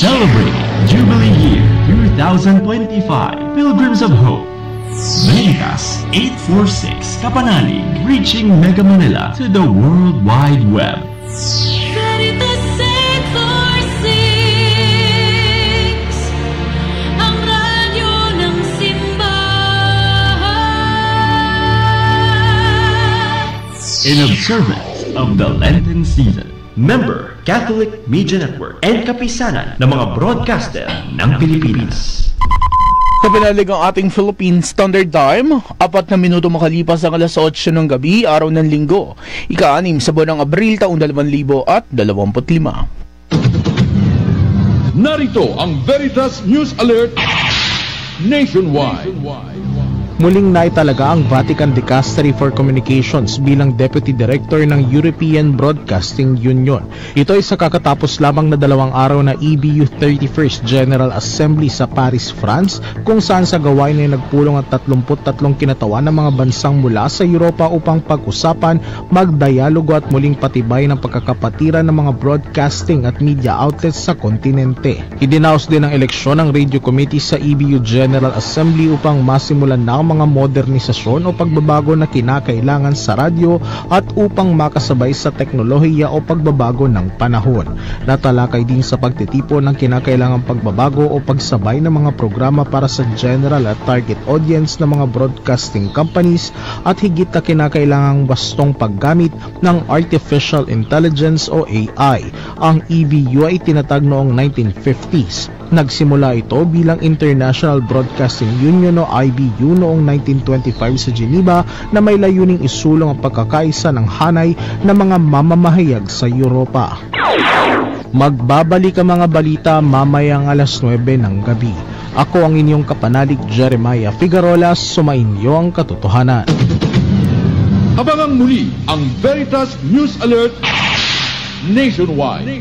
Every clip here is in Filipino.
Celebrate Jubilee Year 2025 Pilgrims of Hope. Veritas 846 Kapanalig, reaching Mega Manila to the World Wide Web. Veritas 846, ang radyo ng simbahan. In observance of the Lenten season, member Catholic Media Network and kapisanan ng mga broadcaster ng Pilipinas. Kapanalig ang ating Philippine Standard Time, 4 na minuto makalipas ang alas 8 ng gabi, araw ng linggo, ika-6 sa buwan ng Abril, taong 2025. Narito ang Veritas News Alert Nationwide. Muling naitalaga ang Vatican Dicastery for Communications bilang Deputy Director ng European Broadcasting Union. Ito ay sa kakatapos lamang na 2 araw na EBU 31st General Assembly sa Paris, France, kung saan sa gawain ay nagpulong ang 33 kinatawan ng mga bansang mula sa Europa upang pag-usapan, magdialogo at muling patibay ng pagkakapatiran ng mga broadcasting at media outlets sa kontinente. Idinaos din ang eleksyon ng Radio Committee sa EBU General Assembly upang masimulan na mga modernisasyon o pagbabago na kinakailangan sa radyo at upang makasabay sa teknolohiya o pagbabago ng panahon. Natalakay din sa pagtitipon ng kinakailangang pagbabago o pagsabay ng mga programa para sa general at target audience ng mga broadcasting companies at higit na kinakailangang wastong paggamit ng Artificial Intelligence o AI. Ang EBU ay tinatag noong 1950s. Nagsimula ito bilang International Broadcasting Union o IBU noong 1925 sa Geneva na may layuning isulong ang pagkakaisa ng hanay ng mga mamamahayag sa Europa. Magbabalik ang mga balita mamayang alas 9 ng gabi. Ako ang inyong kapanalig Jeremiah Figarola, sumainyo ang katotohanan. Abangang muli ang Veritas News Alert Nationwide.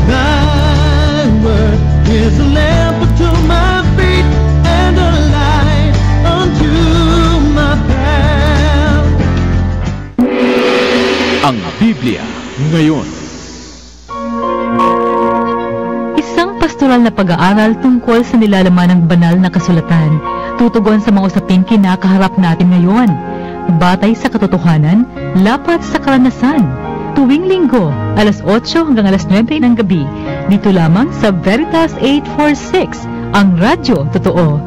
Thy word is a lamp unto my feet and a light unto my path. Ang Biblia ngayon. Isang pastoral na pag-aaral tungkol sa nilalaman ng banal na kasulatan, tutugon sa mga usaping kinakaharap natin ngayon, batay sa katotohanan, lapat sa karanasan. Tuwing linggo, alas 8 hanggang alas 9 ng gabi, dito lamang sa Veritas 846, ang radyo totoo.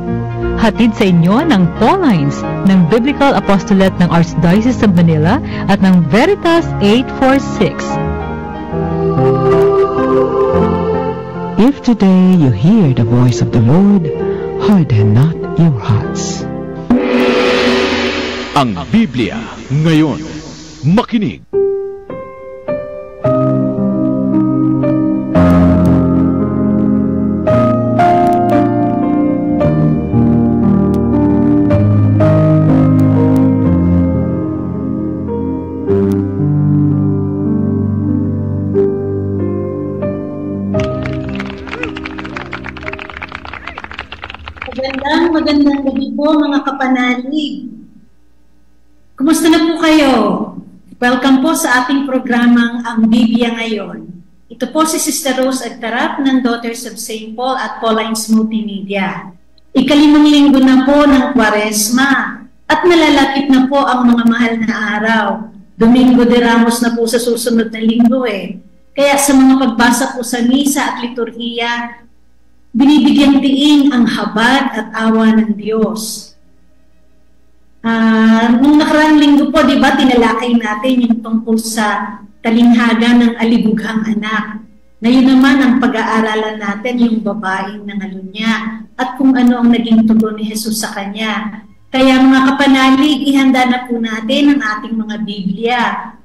Hatid sa inyo ng Paulines ng Biblical Apostolate ng Archdiocese of Manila at ng Veritas 846. If today you hear the voice of the Lord, harden not your hearts. Ang Biblia ngayon. Makinig. Magandang gabi po mga kapanalig. Kumusta na po kayo? Welcome po sa ating programang Ang Biblia Ngayon. Ito po si Sister Rose Agtarap ng Daughters of St. Paul at Paulines Multimedia. Ika-5 linggo na po ng Kwaresma at nalalapit na po ang mga mahal na araw. Domingo de Ramos na po sa susunod na linggo Kaya sa mga pagbasa po sa misa at liturhiya, binibigyan diin ang habag at awa ng Diyos. Nung nakaraang linggo po, di ba, tinalakay natin yung tungkol sa talinghaga ng alibughang anak. Ngayon naman, ang pag-aaralan natin yung babaeng nangalo niya at kung ano ang naging tugon ni Jesus sa kanya. Kaya mga kapanalig, ihanda na po natin ang ating mga Biblia.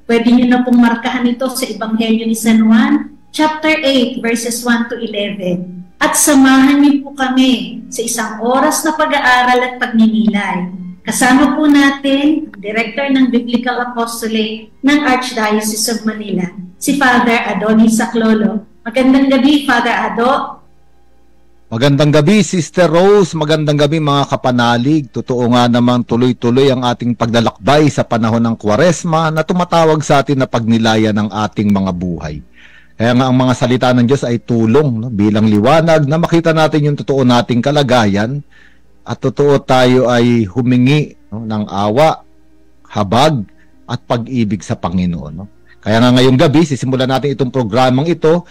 Pwede nyo na pong markahan ito sa Ebanghelyo ni San Juan, chapter 8, verses 1 to 11. At samahan niyo po kami sa isang oras na pag-aaral at pagninilay. Kasama po natin ang Director ng Biblical Apostolate ng Archdiocese of Manila, si Father Adonis Saclolo. Magandang gabi, Father Ado. Magandang gabi, Sister Rose. Magandang gabi, mga kapanalig. Totoo nga naman tuloy-tuloy ang ating paglalakbay sa panahon ng Kwaresma na tumatawag sa atin na pagnilayan ng ating mga buhay. Kaya nga ang mga salita ng Diyos ay tulong, no? Bilang liwanag na makita natin yung totoo nating kalagayan at totoo tayo ay humingi, no, ng awa, habag at pag-ibig sa Panginoon. No? Kaya nga ngayong gabi, sisimulan natin itong programang ito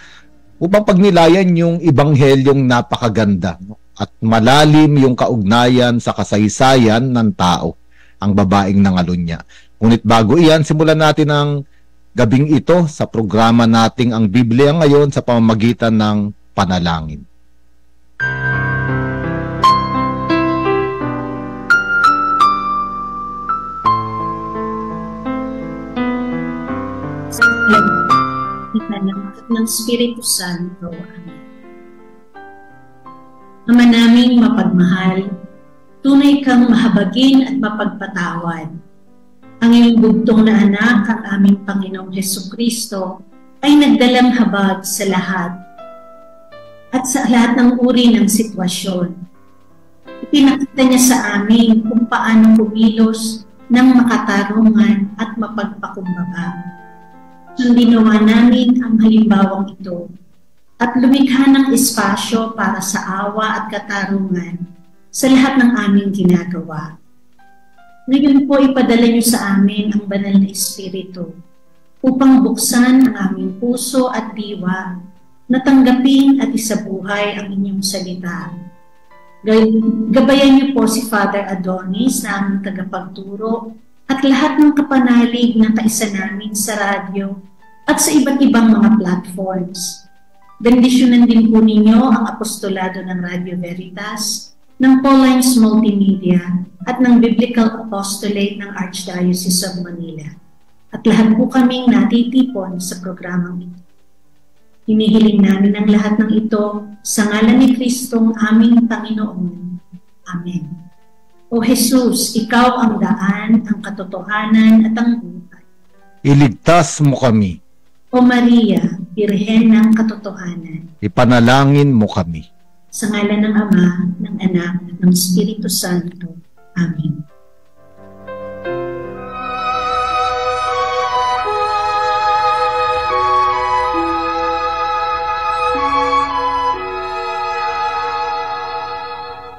upang pagnilayan yung ibanghelyong napakaganda, no? At malalim yung kaugnayan sa kasaysayan ng tao, ang babaeng nangalunya. Ngunit bago iyan, simulan natin ang gabing ito sa programa nating ang Biblia ngayon sa pamamagitan ng panalangin. Ng Espiritu Santo. Amen. Ama naming mapagmahal, tunay kang mahabagin at mapagpatawad. Ang iyong bugtong na anak, ang aming Panginoong Hesukristo, ay nagdalang habag sa lahat at sa lahat ng uri ng sitwasyon. Ipinakita niya sa amin kung paano kumilos ng makatarungan at mapagpakumbaba. Ginawa namin ang halimbawang ito at lumikha ng espasyo para sa awa at katarungan sa lahat ng aming ginagawa. Ngayon po ipadala niyo sa amin ang banal na Espiritu upang buksan ang aming puso at diwa na tanggapin at isabuhay ang inyong salita. Gabayan niyo po si Father Adonis na aming tagapagturo at lahat ng kapanalig na kaisa namin sa radyo at sa iba't ibang mga platforms. Bendisyonan din po ninyo ang apostolado ng Radio Veritas, ng Paulines Multimedia, at ng Biblical Apostolate ng Archdiocese of Manila. At lahat po kaming natitipon sa programang ito. Hinihiling namin ang lahat ng ito sa ngalan ni Kristong aming Panginoon. Amen. O Jesus, ikaw ang daan, ang katotohanan at ang buhay. Iligtas mo kami. O Maria, Birhen ng katotohanan. Ipanalangin mo kami. Sa ngalan ng Ama, ng Anak, at ng Espiritu Santo. Amen.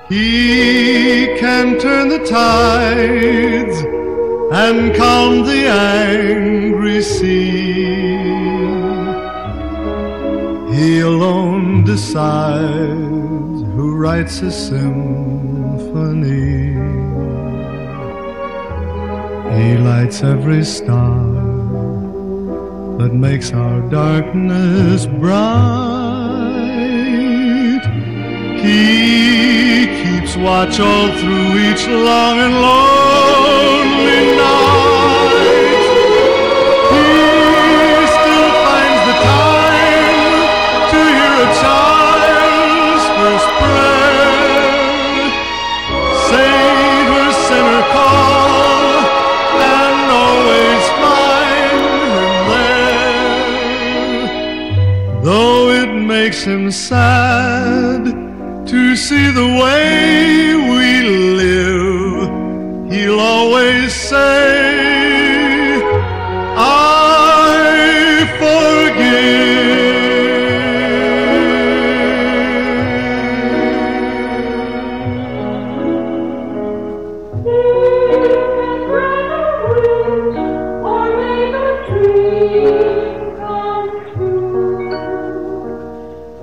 He can turn the tides and calm the angry sea. He alone decides who writes a symphony. He lights every star that makes our darkness bright. He keeps watch all through each long and lonely night. He still finds the time to hear a child's first prayer, save her sinner call, and always find him there. Though it makes him sad to see the way we live, he'll always say, I forgive. Or make a dream come true.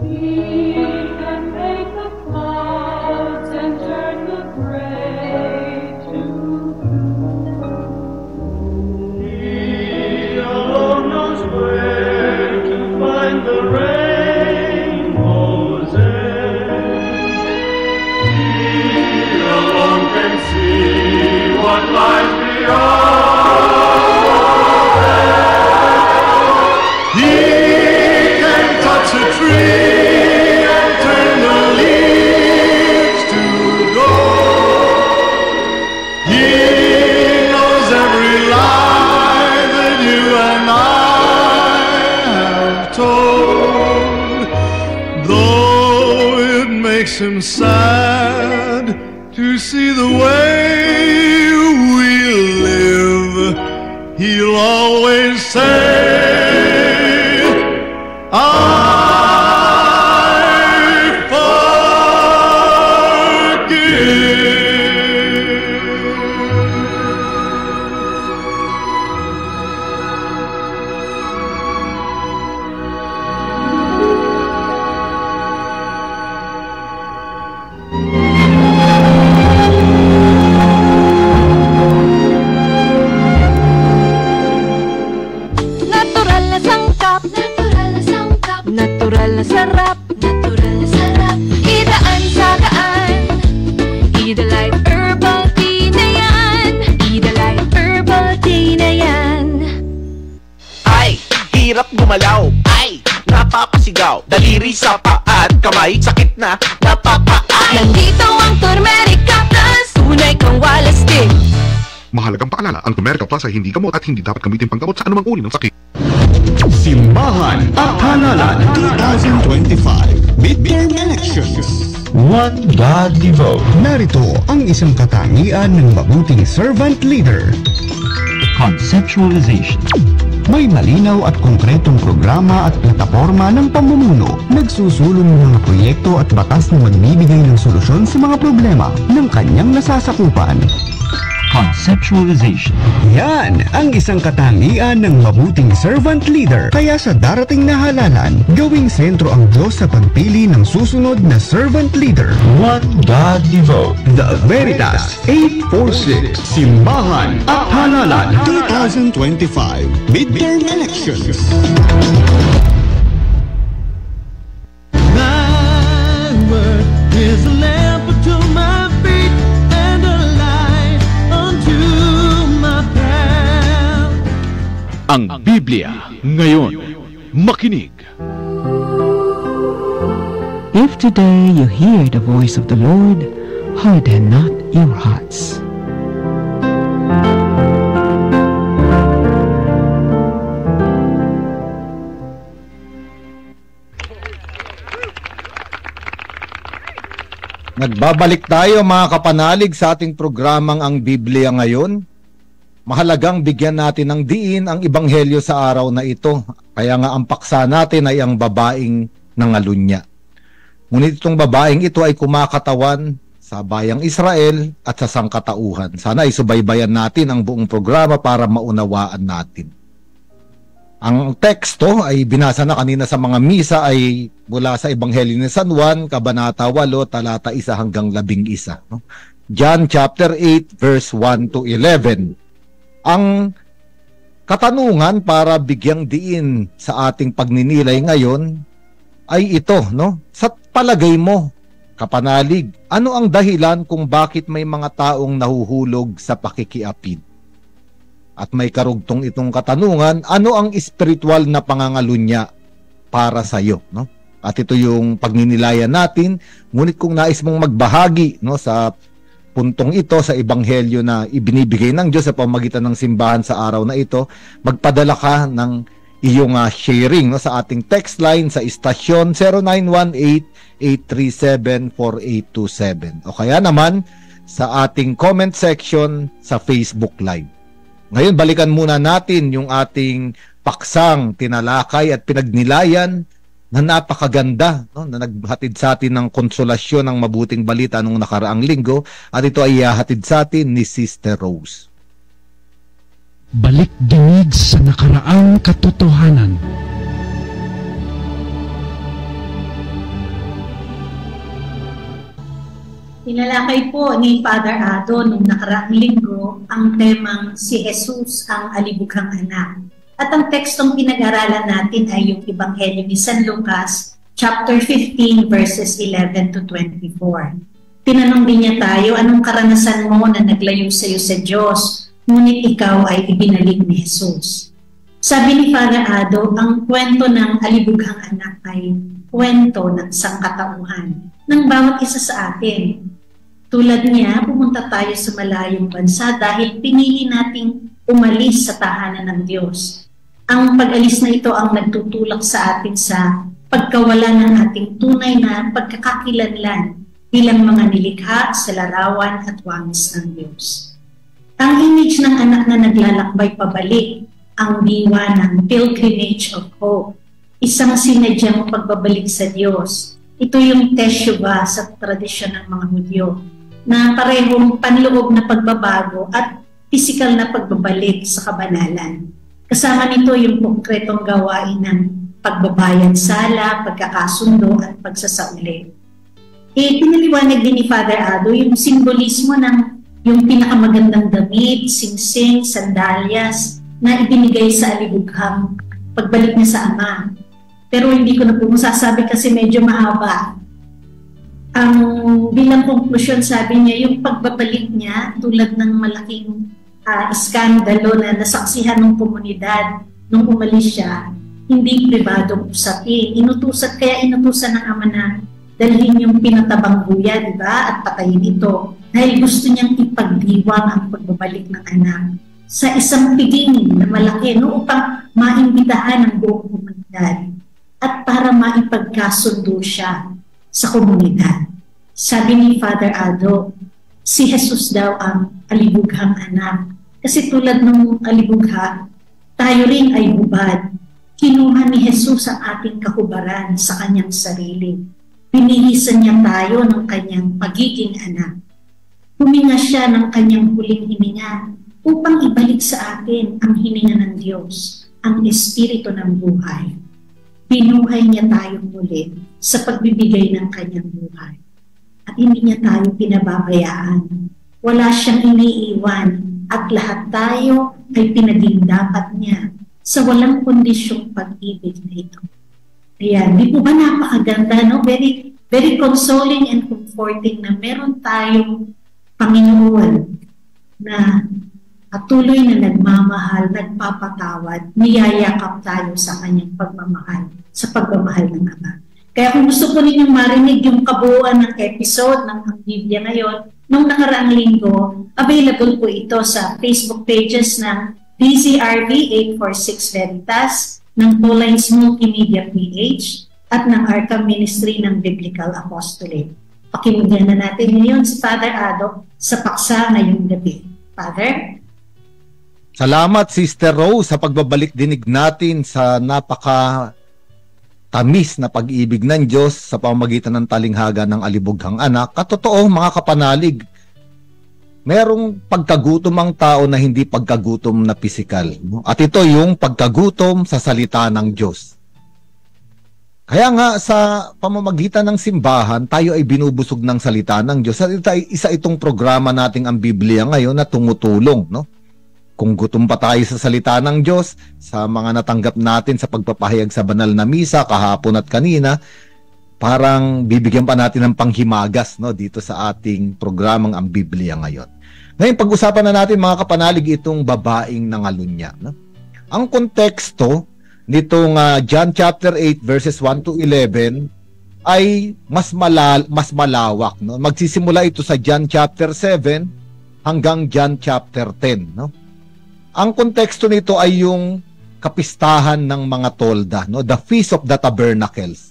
He can make the clouds and turn the gray him sad to see the way we live. He'll always say, I forgive. Natural na sarap, natural na sarap. Idaan sa daan, Idalite Herbal Tea na yan, Idalite Herbal Tea na yan. Ay, hirap gumalaw. Ay, napapasigaw. Daliri sa paa at kamay, sakit na, napapaan. Nandito ang Turmeric Plus, tunay kang walastik. Mahalagang paalala, ang Turmeric Plus ay hindi gamot at hindi dapat gamitin panggamot sa anumang uri ng sakit. Simbahan at Halalan 2025 Midterm Elections. One Godly Vote. Narito ang isang katangian ng mabuting servant leader. Conceptualization. May malinaw at konkretong programa at plataporma ng pamumuno. Nagsusulong ng mga proyekto at batas na magbibigay ng solusyon sa mga problema ng kanyang nasasakupan. Conceptualization. Yan ang isang katangian ng mabuting servant leader. Kaya sa darating na halalan, gawing sentro ang Diyos sa pagpili ng susunod na servant leader. One Godly Vote. The Veritas 846 Simbahan at Halalan 2025 Midterm Elections. Thy word is a lamp unto my feet and a light unto my path. Ang Biblia ngayon. Makinig. If today you hear the voice of the Lord, harden not your hearts. Nagbabalik tayo mga kapanalig sa ating programang Ang Biblia Ngayon. Mahalagang bigyan natin ng diin ang ebanghelyo sa araw na ito. Kaya nga ang paksa natin ay ang babaeng nangalunya. Ngunit itong babaeng ito ay kumakatawan sa bayang Israel at sa sangkatauhan. Sana ay subaybayan natin ang buong programa para maunawaan natin. Ang teksto ay binasa na kanina sa mga misa ay mula sa Ebanghelyo ni San Juan, Kabanata 8, talata 1 hanggang 11. John chapter 8, verse 1 to 11. Ang katanungan para bigyang diin sa ating pagninilay ngayon ay ito, no? Sa palagay mo, kapanalig, ano ang dahilan kung bakit may mga taong nahuhulog sa pakikiapid? At may karugtong itong katanungan, ano ang espiritual na pangangalunya para sa iyo, no? At ito yung pagninilayan natin. Ngunit kung nais mong magbahagi, no, sa puntong ito, sa ebanghelyo na ibinibigay ng Diyos sa pamamagitan ng simbahan sa araw na ito, magpadala ka ng iyong sharing, no, sa ating text line sa istasyon 0918-837-4827 o kaya naman sa ating comment section sa Facebook Live. Ngayon, balikan muna natin yung ating paksang tinalakay at pinagnilayan na napakaganda, no, na naghatid sa atin ng konsolasyon ng mabuting balita nung nakaraang linggo, at ito ay ihahatid sa atin ni Sister Rose. Balik dinig sa nakaraang katotohanan. Tinalakay po ni Father Ado nung nakaraang linggo ang temang si Jesus ang alibughang anak. At ang tekstong pinag-aralan natin ay yung Ebanghelyo ni San Lucas, chapter 15, verses 11 to 24. Tinanong din niya tayo, anong karanasan mo na naglayo sa iyo sa Diyos, ngunit ikaw ay ibinalik ni Jesus? Sabi ni Father Ado, ang kwento ng alibughang anak ay kwento ng sangkatauhan ng bawat isa sa atin. Tulad niya, pumunta tayo sa malayong bansa dahil pinili nating umalis sa tahanan ng Diyos. Ang pag-alis na ito ang nagtutulak sa atin sa pagkawala ng ating tunay na pagkakakilanlan bilang mga nilikha sa larawan at wangis ng Diyos. Ang image ng anak na naglalakbay pabalik, ang diwa ng pilgrimage of hope, isang sinadyang pagbabalik sa Diyos. Ito yung teshuvah sa tradisyon ng mga Hudyo, na parehong panloob na pagbabago at pisikal na pagbabalik sa kabanalan. Kasama nito yung konkretong gawain ng pagbabayad sala, pagkakasundo at pagsasauli. Pinaliwanag din ni Father Ado yung simbolismo ng yung pinakamagandang damit, singsing, sandalyas na ibinigay sa alibughang pagbalik niya sa Ama. Pero hindi ko na po masasabi kasi medyo mahaba. Ang bilang konklusyon, sabi niya, yung pagbabalik niya tulad ng malaking iskandalo na nasaksihan ng komunidad nung umalis siya, hindi pribadong usapin. Kaya inutusan ng Ama na dalhin yung pinatabang buya, di ba? At patayin ito. Dahil gusto niyang ipagdiwang ang pagbabalik ng anak sa isang piging na malaki, no, upang maimbitahan ang buong komunidad at para maipagkasundo siya sa komunidad. Sabi ni Father Ado, si Jesus daw ang alibughang anak. Kasi tulad ng alibugha, tayo rin ay hubad. Kinuha ni Jesus ang ating kahubaran sa kanyang sarili. Pinihisan niya tayo ng kanyang pagiging anak. Huminga siya ng kanyang huling hininga upang ibalik sa atin ang hininga ng Diyos, ang espiritu ng buhay. Binuhay niya tayo muli sa pagbibigay ng kanyang buhay. At hindi niya tayo pinababayaan. Wala siyang iniiwan at lahat tayo ay pinaging dapat niya sa walang kondisyong pag-ibig na ito. Ayan, di po ba napakaganda, no? Very, very consoling and comforting na meron tayong Panginoon na patuloy na nagmamahal, nagpapatawad, niyayakap tayo sa kanyang pagmamahal, sa pagmamahal ng Ama. Kaya kung gusto po ninyong marinig yung kabuuan ng episode ng Ang Biblia Ngayon, nung nakaraang linggo, available po ito sa Facebook pages ng DZRV 846 Veritas, ng Pauline's Multimedia PH, at ng Arkham Ministry ng Biblical Apostolate. Pakinggan na natin ngayon si Father Ado sa paksa ngayong gabi. Father? Salamat, Sister Rose, sa pagbabalik dinig natin sa napaka-tamis na pag-ibig ng Diyos sa pamamagitan ng talinghaga ng alibughang anak. Katotoo, mga kapanalig, merong pagkagutom ang tao na hindi pagkagutom na pisikal. At ito yung pagkagutom sa salita ng Diyos. Kaya nga sa pamamagitan ng simbahan, tayo ay binubusog ng salita ng Diyos. At isa itong programa nating Ang Biblia Ngayon na tumutulong, no? Kung gutom pa tayo sa salita ng Diyos, sa mga natanggap natin sa pagpapahayag sa banal na misa kahapon at kanina, parang bibigyan pa natin ng panghimagas, no, dito sa ating programang Ang Biblia Ngayon. Ngayon, pag-usapan na natin, mga kapanalig, itong babaeng nangalunya. No? Ang konteksto nitong John chapter 8 verses 1 to 11 ay mas malawak. No? Magsisimula ito sa John chapter 7 hanggang John chapter 10. No? Ang konteksto nito ay yung kapistahan ng mga tolda, no? The Feast of the Tabernacles.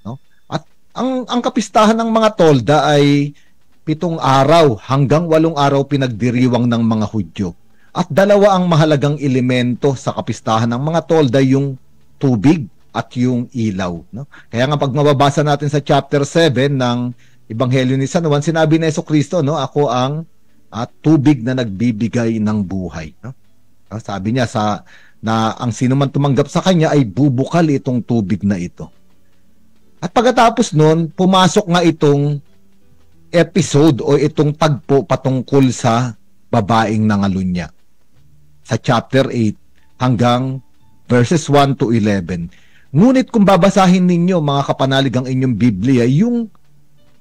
No? At ang kapistahan ng mga tolda ay 7 araw hanggang 8 araw pinagdiriwang ng mga Hudyo. At 2 ang mahalagang elemento sa kapistahan ng mga tolda, yung tubig at yung ilaw. No? Kaya nga pag mababasa natin sa chapter 7 ng Ebanghelyo ni San Juan, sinabi ni Jesucristo, no, ako ang tubig na nagbibigay ng buhay. No? Sabi niya na ang sino man tumanggap sa kanya ay bubukal itong tubig na ito. At pagkatapos nun, pumasok nga itong episode o itong tagpo patungkol sa babaeng nangalunya. Sa chapter 8 hanggang verses 1 to 11. Ngunit kung babasahin ninyo, mga kapanalig, ang inyong Biblia, yung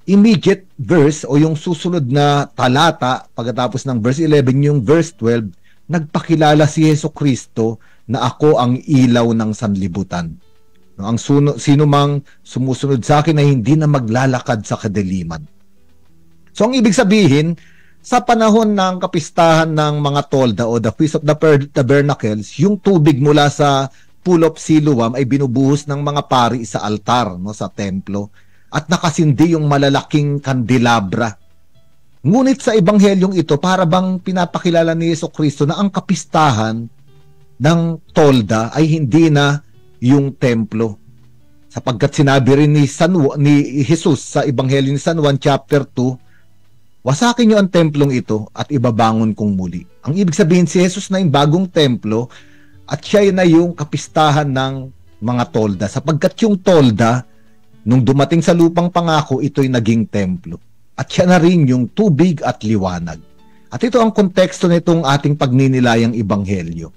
immediate verse o yung susunod na talata pagkatapos ng verse 11, yung verse 12, nagpakilala si Jesucristo na ako ang ilaw ng sanlibutan. No, ang sino mang sumusunod sa akin ay hindi na maglalakad sa kadiliman. So ang ibig sabihin, sa panahon ng kapistahan ng mga tolda o the Feast of the Tabernacles, yung tubig mula sa Pool of Siloam ay binubuhos ng mga pari sa altar, no, sa templo. at nakasindi yung malalaking kandelabra. Ngunit sa ebanghelyong ito, para bang pinapakilala ni Jesucristo na ang kapistahan ng tolda ay hindi na yung templo. Sapagkat sinabi rin ni Jesus sa ebanghelyo ni San Juan chapter 2, wasakin niyo ang templong ito at ibabangon kong muli. Ang ibig sabihin, si Jesus na yung bagong templo at siya na yung kapistahan ng mga tolda. Sapagkat yung tolda, nung dumating sa lupang pangako, ito'y naging templo. At siya na rin yung tubig at liwanag. At ito ang konteksto nitong ating pagninilayang ebanghelyo.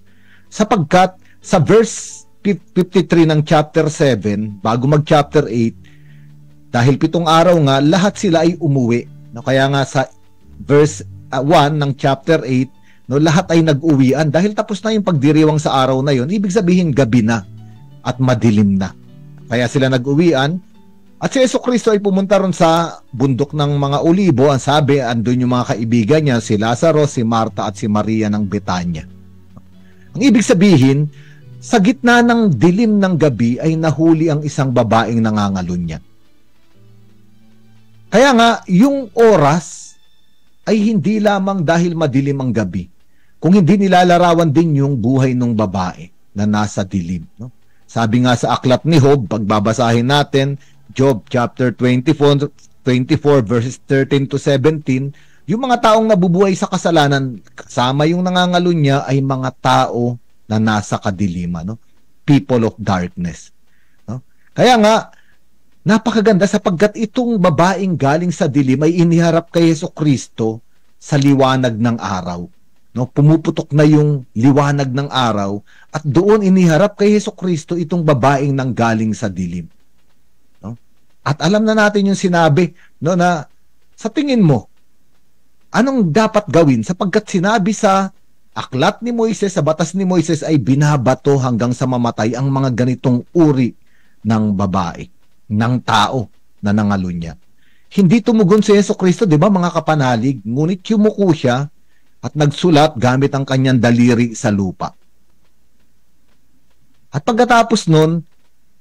Sapagkat sa verse 53 ng chapter 7, bago mag chapter 8, dahil 7 araw nga, lahat sila ay umuwi. No, kaya nga sa verse 1 ng chapter 8, no, lahat ay nag-uwian. Dahil tapos na yung pagdiriwang sa araw na yon, ibig sabihin gabi na at madilim na. Kaya sila nag-uwian. At si Jesucristo ay pumunta ron sa bundok ng mga Olibo. Ang sabi, andun yung mga kaibigan niya, si Lazaro, si Marta at si Maria ng Betanya. Ang ibig sabihin, sa gitna ng dilim ng gabi ay nahuli ang isang babaeng nangangalunya. Kaya nga, yung oras ay hindi lamang dahil madilim ang gabi, kung hindi nilalarawan din yung buhay ng babae na nasa dilim. No? Sabi nga sa aklat ni Job, pagbabasahin natin, Job chapter 24 verses 13 to 17, yung mga taong nabubuhay sa kasalanan, kasama yung nangangalunya ay mga tao na nasa kadiliman, no? People of darkness. No? Kaya nga, napakaganda sapagkat itong babaeng galing sa dilim ay iniharap kay Jesucristo sa liwanag ng araw. No? Pumuputok na yung liwanag ng araw at doon iniharap kay Jesucristo itong babaeng nanggaling sa dilim. No? At alam na natin yung sinabi, no, na sa tingin mo, anong dapat gawin? Sapagkat sinabi sa aklat ni Moises, sa batas ni Moises ay binabato hanggang sa mamatay ang mga ganitong uri ng babae, ng tao na nangalunya. Hindi tumugon si Jesucristo, di ba mga kapanalig? Ngunit yumuko siya at nagsulat gamit ang kanyang daliri sa lupa. At pagkatapos nun,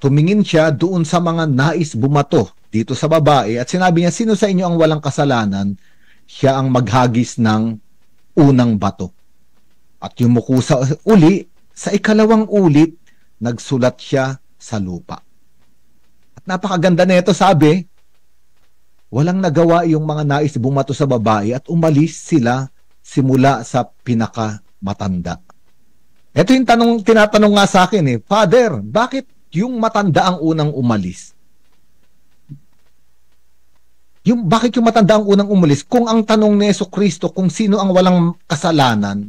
tumingin siya doon sa mga nais bumato dito sa babae at sinabi niya, sino sa inyo ang walang kasalanan? Siya ang maghagis ng unang bato. At yumuko sa uli, sa ikalawang ulit, nagsulat siya sa lupa. At napakaganda nito, sabi, walang nagawa yung mga nais bumato sa babae at umalis sila simula sa pinakamatanda. Ito yung tinatanong nga sa akin, Father, bakit yung matanda ang unang umalis? Bakit yung matanda ang unang umalis? Kung ang tanong ni Jesucristo kung sino ang walang kasalanan,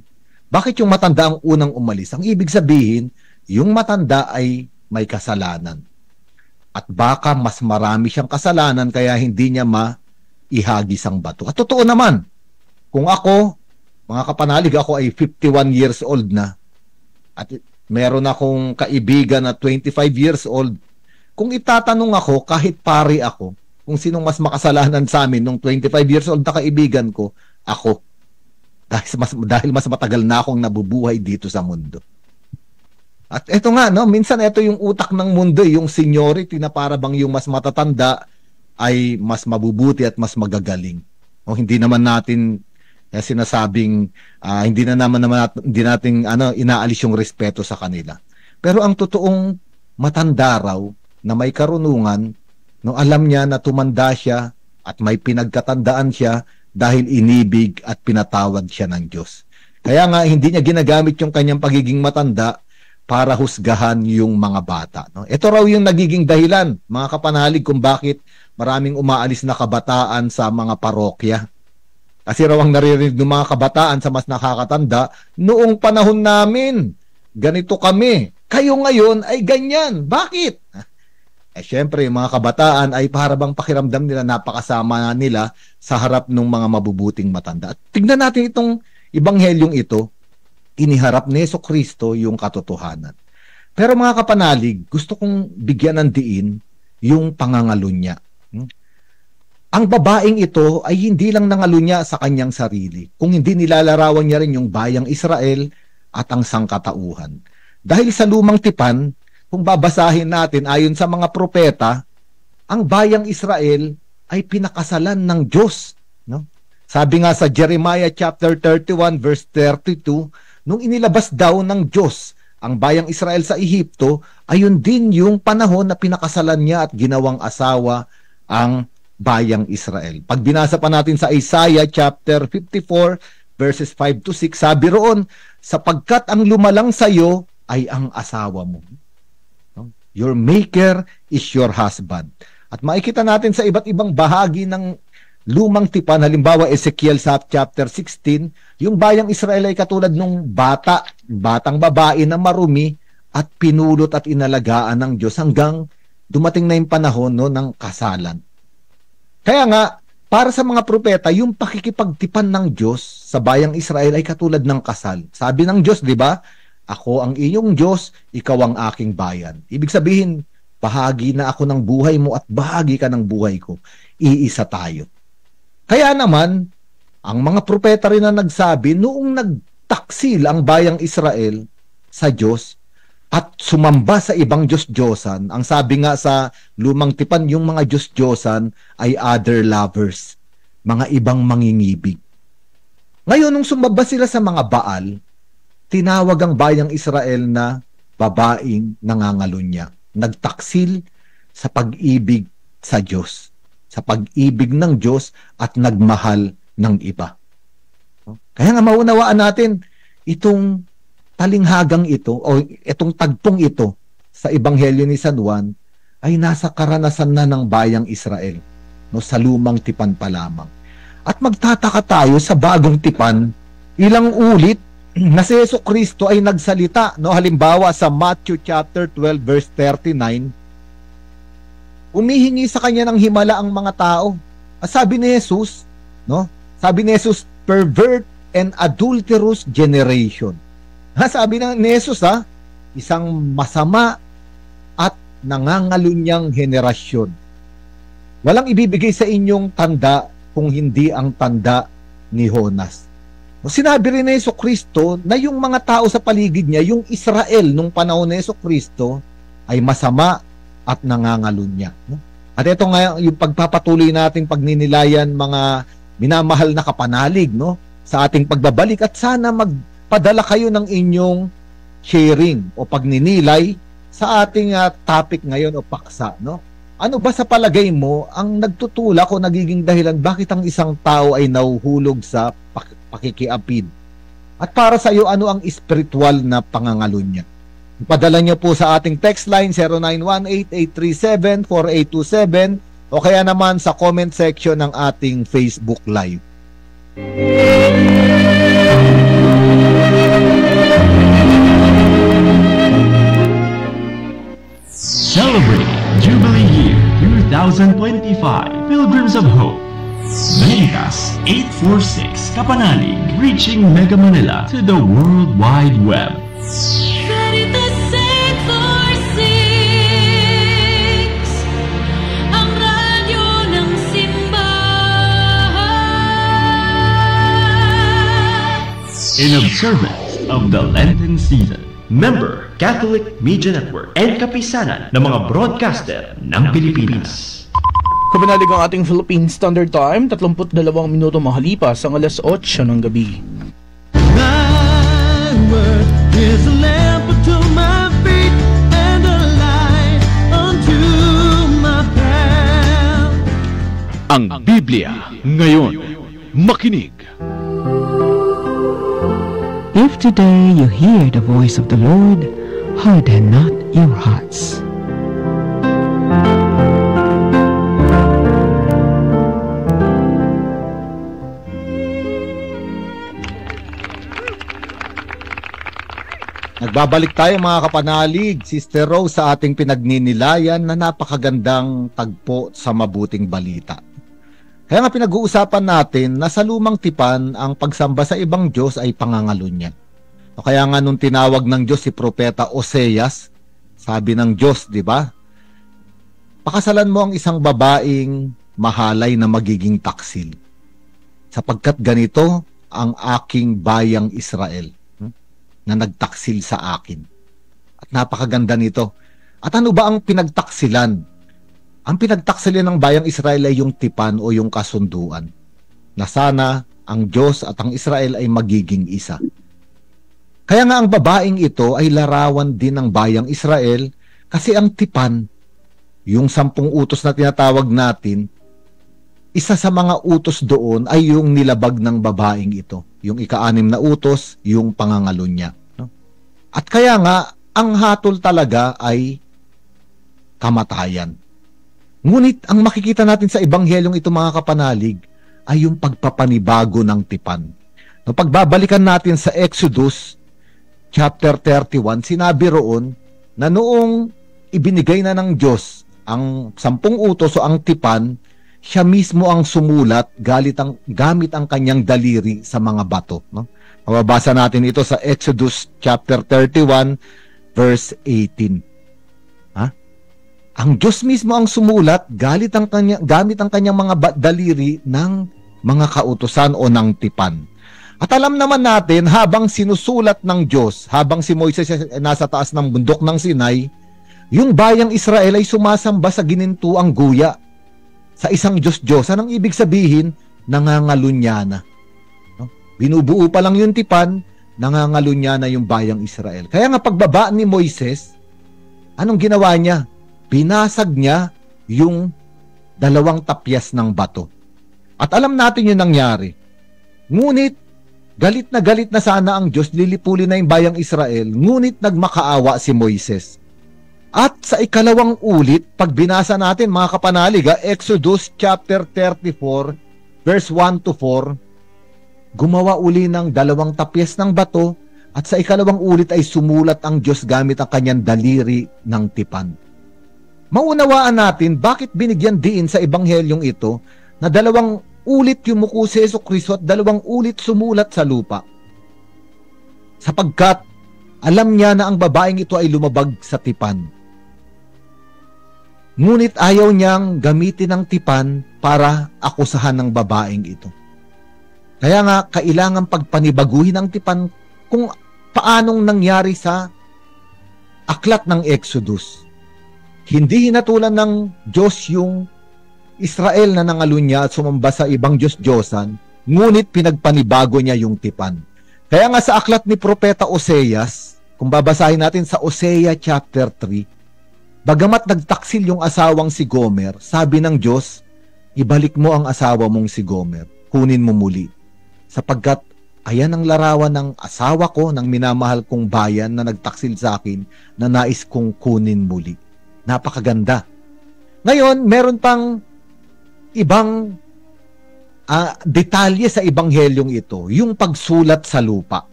bakit yung matanda ang unang umalis? Ang ibig sabihin, yung matanda ay may kasalanan. At baka mas marami siyang kasalanan kaya hindi niya maihagis ang bato. At totoo naman, kung ako, mga kapanalig, ako ay 51 years old na at meron akong kaibigan na 25 years old, kung itatanong ako, kahit pari ako, kung sinong mas makasalanan sa amin nung 25 years old na kaibigan ko, ako. Dahil mas matagal na akong nabubuhay dito sa mundo. At eto nga, no, minsan ito yung utak ng mundo, yung seniority na para bang yung mas matatanda ay mas mabubuti at mas magagaling. O hindi naman natin sinasabing hindi natin inaalis yung respeto sa kanila. Pero ang totoong matanda raw na may karunungan, no, alam niya na tumanda siya at may pinagkatandaan siya dahil inibig at pinatawad siya ng Diyos. Kaya nga hindi niya ginagamit yung kanyang pagiging matanda para husgahan yung mga bata. No? Ito raw yung nagiging dahilan, mga kapanalig, kung bakit maraming umaalis na kabataan sa mga parokya. Kasi raw ang naririnig ng mga kabataan sa mas nakakatanda, noong panahon namin, ganito kami. Kayo ngayon ay ganyan. Bakit? Siyempre, yung mga kabataan ay para bang pakiramdam nila napakasama nila sa harap ng mga mabubuting matanda. At tignan natin itong ebanghelyong ito, iniharap ni Jesucristo yung katotohanan. Pero mga kapanalig, gusto kong bigyan ng diin yung pangangalunya. Ang babaeng ito ay hindi lang nangalunya sa kanyang sarili, kung hindi nilalarawan niya rin yung bayang Israel at ang sangkatauhan. Dahil sa lumang tipan, kung babasahin natin ayon sa mga propeta, ang bayang Israel ay pinakasalan ng Diyos. No? Sabi nga sa Jeremiah chapter 31 verse 32, nung inilabas daw ng Diyos ang bayang Israel sa Ehipto, ayun din yung panahon na pinakasalan niya at ginawang asawa ang bayang Israel. Pag binasa pa natin sa Isaiah chapter 54 verses 5 to 6, sabi roon, sapagkat ang lumalang sa iyo ay ang asawa mo. Your maker is your husband. At makikita natin sa iba't ibang bahagi ng lumang tipan, halimbawa Ezekiel sa chapter 16, yung bayang Israel ay katulad nung batang babae na marumi at pinulot at inalagaan ng Diyos hanggang dumating na yung panahon ng kasalan. Kaya nga, para sa mga propeta, yung pakikipagtipan ng Diyos sa bayang Israel ay katulad ng kasal. Sabi ng Diyos, di ba? Ako ang iyong Diyos, ikaw ang aking bayan. Ibig sabihin, bahagi na ako ng buhay mo at bahagi ka ng buhay ko. Iisa tayo. Kaya naman, ang mga propeta rin na nagsabi, noong nagtaksil ang bayang Israel sa Diyos at sumamba sa ibang Diyos-Diyosan, ang sabi nga sa lumang tipan, yung mga Diyos-Diyosan ay other lovers, mga ibang mangingibig. Ngayon, nung sumamba sila sa mga Baal, tinawag ang bayang Israel na babaeng nangangalunya. Nagtaksil sa pag-ibig sa Diyos, sa pag-ibig ng Diyos at nagmahal ng iba. Kaya nga maunawaan natin itong talinghagang ito o itong tagpong ito sa Ebanghelyo ni San Juan ay nasa karanasan na ng bayang Israel, sa lumang tipan pa lamang. At magtataka tayo sa bagong tipan, ilang ulit na si Jesucristo ay nagsalita, halimbawa sa Matthew chapter 12 verse 39, humihingi sa kanya ng himala ang mga tao. Sabi ni Jesus, pervert and adulterous generation. Sabi ni Jesus, isang masama at nangangalunyang henerasyon. Walang ibibigay sa inyong tanda kung hindi ang tanda ni Jonas. Sinabi rin ni Jesucristo na yung mga tao sa paligid niya, yung Israel nung panahon ni Jesucristo, ay masama at nangangalunya. At ito nga yung pagpapatuloy nating pagninilayan, mga minamahal na kapanalig, sa ating pagbabalik, at sana magpadala kayo ng inyong sharing o pagninilay sa ating topic ngayon o paksa. Ano ba sa palagay mo ang nagtutulak o nagiging dahilan bakit ang isang tao ay nahuhulog sa pakikiapid? At para sa iyo, ano ang spiritual na pangangalunya? Padala niyo po sa ating text line 0918-837-4827 o kaya naman sa comment section ng ating Facebook Live. Celebrate Jubilee Year 2025 Pilgrims of Hope. Manitas 846 Kapanalig, reaching Mega Manila to the World Wide Web. Veritas 846, ang radyo ng simbahan. In observance of the Lenten season, member Catholic Media Network and kapisanan ng mga broadcaster ng Pilipinas. Kabanalig ang ating Philippine Standard Time, 32 minuto makalipas ang alas 8 ng gabi. Thy word is a lamp unto my feet and a light unto my path. Ang Biblia ngayon. Makinig. If today you hear the voice of the Lord, harden not your hearts. Nagbabalik tayo mga kapanalig, Sister Rose, sa ating pinagninilayan na napakagandang tagpo sa mabuting balita. Kaya nga pinag-uusapan natin na sa lumang tipan ang pagsamba sa ibang Diyos ay pangangalunya. Kaya nga nung tinawag ng Diyos si Propeta Oseas, sabi ng Diyos, di ba? Pakasalan mo ang isang babaeng mahalay na magiging taksil. Sapagkat ganito ang aking bayang Israel na nagtaksil sa akin. At napakaganda nito. At ano ba ang pinagtaksilan? ang pinagtaksili ng bayang Israel ay yung tipan o yung kasunduan na sana ang Diyos at ang Israel ay magiging isa. Kaya nga ang babaeng ito ay larawan din ng bayang Israel kasi ang tipan, yung 10 utos na tinatawag natin, isa sa mga utos doon ay yung nilabag ng babaeng ito. Yung ika-6 na utos, yung pangangalunya. No? At kaya nga, ang hatol talaga ay kamatayan. Ngunit ang makikita natin sa Ebanghelyong ito mga kapanalig ay yung pagpapanibago ng tipan. No, pagbabalikan natin sa Exodus chapter 31, sinabi roon na noong ibinigay na ng Diyos ang 10 utos o ang tipan, siya mismo ang sumulat gamit ang kanyang daliri sa mga bato. No? Mababasa natin ito sa Exodus chapter 31 verse 18. Ang Diyos mismo ang sumulat gamit ang kanyang mga daliri ng mga kautusan o ng tipan. At alam naman natin, habang sinusulat ng Diyos, habang si Moises nasa taas ng bundok ng Sinai, yung bayang Israel ay sumasamba sa ginintuang guya sa isang Diyos-Diyosan. Anong ibig sabihin? Nangangalunya na. No? Binubuo pa lang yung tipan, nangangalunya na yung bayang Israel. Kaya nga pagbaba ni Moises, anong ginawa niya? Binasag niya yung 2 tapyas ng bato. At alam natin yung nangyari. Ngunit, galit na sana ang Diyos, lilipulin na yung bayang Israel, ngunit nagmakaawa si Moises. At sa ikalawang ulit, pag binasa natin mga kapanalig, Exodus chapter 34, verse 1 to 4, gumawa uli ng 2 tapyas ng bato, at sa ikalawang ulit ay sumulat ang Diyos gamit ang kanyang daliri ng tipan. Maunawaan natin bakit binigyan diin sa Ebanghelyong ito na 2 ulit yumuko si Jesucristo at 2 ulit sumulat sa lupa. Sapagkat alam niya na ang babaeng ito ay lumabag sa tipan. Ngunit ayaw niyang gamitin ang tipan para akusahan ng babaeng ito. Kaya nga kailangan pagpanibaguhin ang tipan kung paanong nangyari sa aklat ng Exodus. Hindi hinatulan ng Diyos yung Israel na nangalunya at sumamba sa ibang Diyos-Diyosan, ngunit pinagpanibago niya yung tipan. Kaya nga sa aklat ni Propeta Oseas, kung babasahin natin sa Osea chapter 3, bagamat nagtaksil yung asawang si Gomer, sabi ng Diyos, ibalik mo ang asawa mong si Gomer, kunin mo muli. Sapagkat ayan ang larawan ng asawa ko, ng minamahal kong bayan na nagtaksil sa akin, na nais kong kunin muli. Napakaganda. Ngayon, meron pang ibang detalye sa Ebanghelyong ito, yung pagsulat sa lupa.